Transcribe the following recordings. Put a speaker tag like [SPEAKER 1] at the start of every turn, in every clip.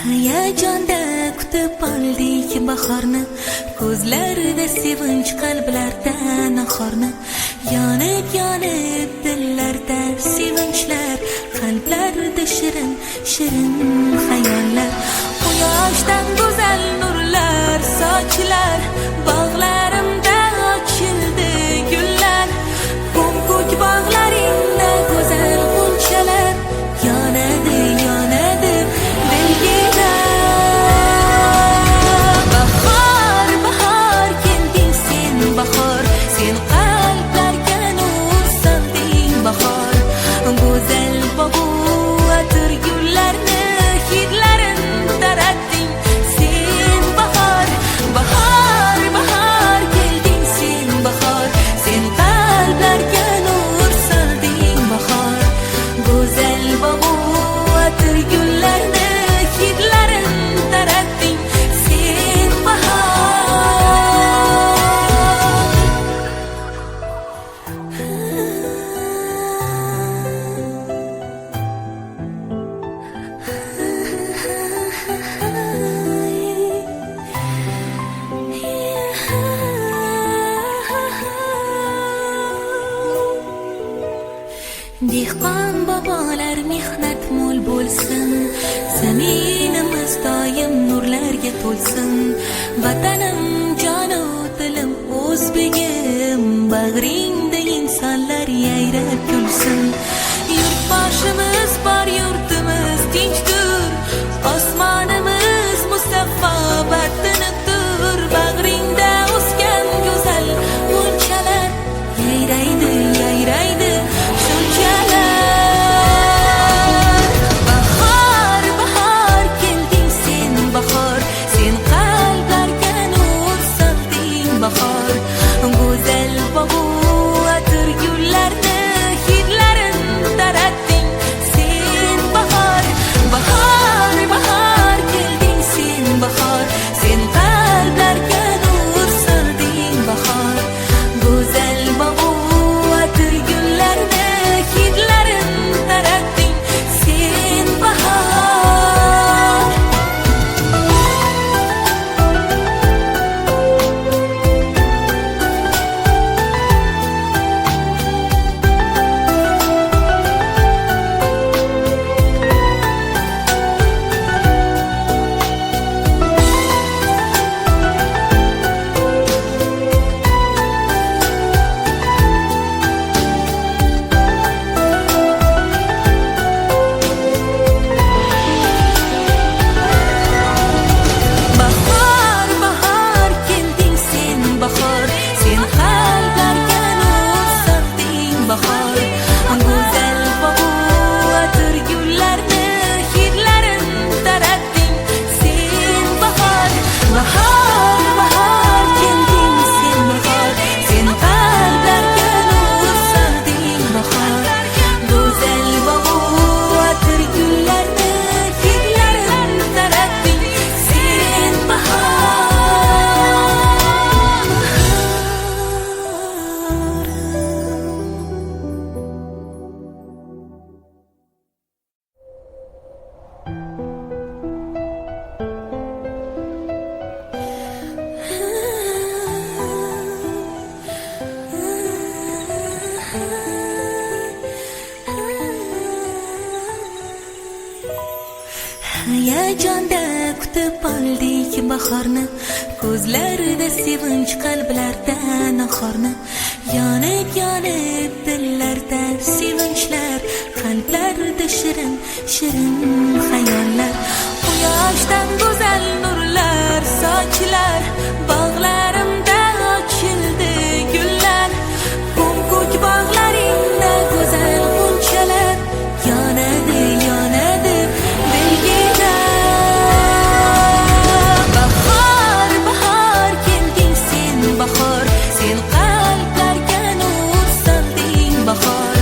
[SPEAKER 1] Hayajonda kutib oldik bahorni, ko'zlarda sevinch, qalblarda nahorni. Yonib yonib dillarda sevinchlar, qalblarda shirin shirin xayollar. Quyoshdan go'zal nurlar sochlar, bog'larimda ochildi gullar. Ko'k bog'laringda go'zal g'unchalar yonadi yonadi dilgida. Bahor bahor kelding sen, bahor sen qalblarga nur solding. Bahor go'zal bobu atir gullarni hidlarin taratding sen. Bahor bahor bahor kelding sen, bahor sen qalblarga nur solding. Bahor go'zal bobu atir gullarni hidlarin taratding sen. Dehqon bobolar mehnat mo'l bo'lsin, zaminimiz doim nurlarga to'lsin. Vatanim jonu dilim o'zbegim, bag'ringda insonlar yayrab kulsin. Yurtboshimiz bor, yurtimiz tinchdir, osmonimiz musaffo vatanidir. Bag'ringda o'sgan go'zal g'unchalar yayraydi yayraydi shunchalar. Bahor bahor kelding sen, bahor sen qalblarga nur solding. Bahor go'zal bobu atir gullarni hidlarin taratding sen. Bahor bahor bahor kelding sen, bahor sen qalblarga nur solding. Bahor go'zal bobu atir gullarni hidlarin taratding sen. Bahor bahor bahor kelding sen, bahor sen qalblarga nur solding. Bahor go'zal bobu atir gullarni hidlarin taratding sen. Bahor bahor bahor kelding sen, bahor sen qalblarga nur solding. Bahor go'zal bobu atir gullarni hidlarin taratding sen. Hayajonda kutib oldik bahorni, ko'zlarda sevinch, qalblarda nahorni. Yonib yonib dillarda sevinchlar, qalblarda shirin shirin xayollar. Quyoshdan go'zal nurlar sochlar, bog'larimda ochildi gullar. Ko'k bog'laringda go'zal g'unchalar yonadi yonadi dilgida. Bahor bahor kelding sen, bahor sen qalblarga nur solding. Bahor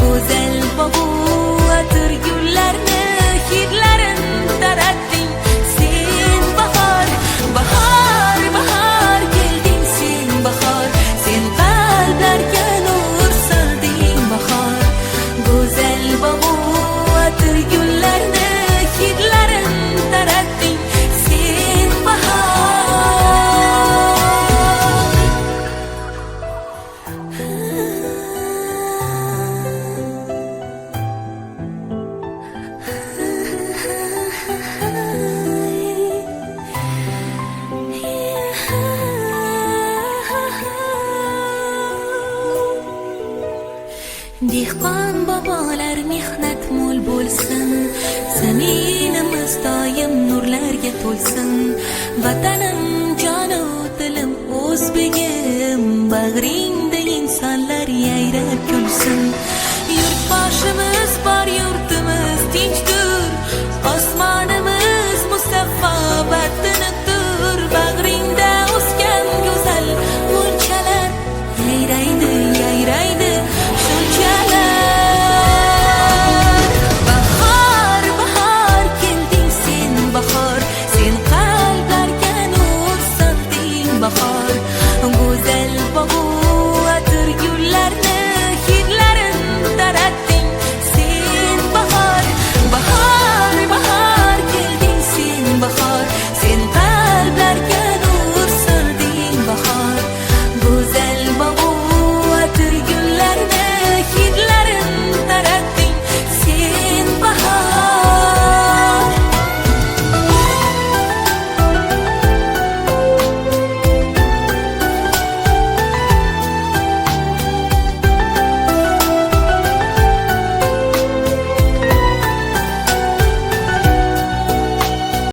[SPEAKER 1] go'zal bobu atir gullarni hidlarin mehnat mo'l bo'lsin, zaminimiz doim nurlarga to'lsin. Vatanim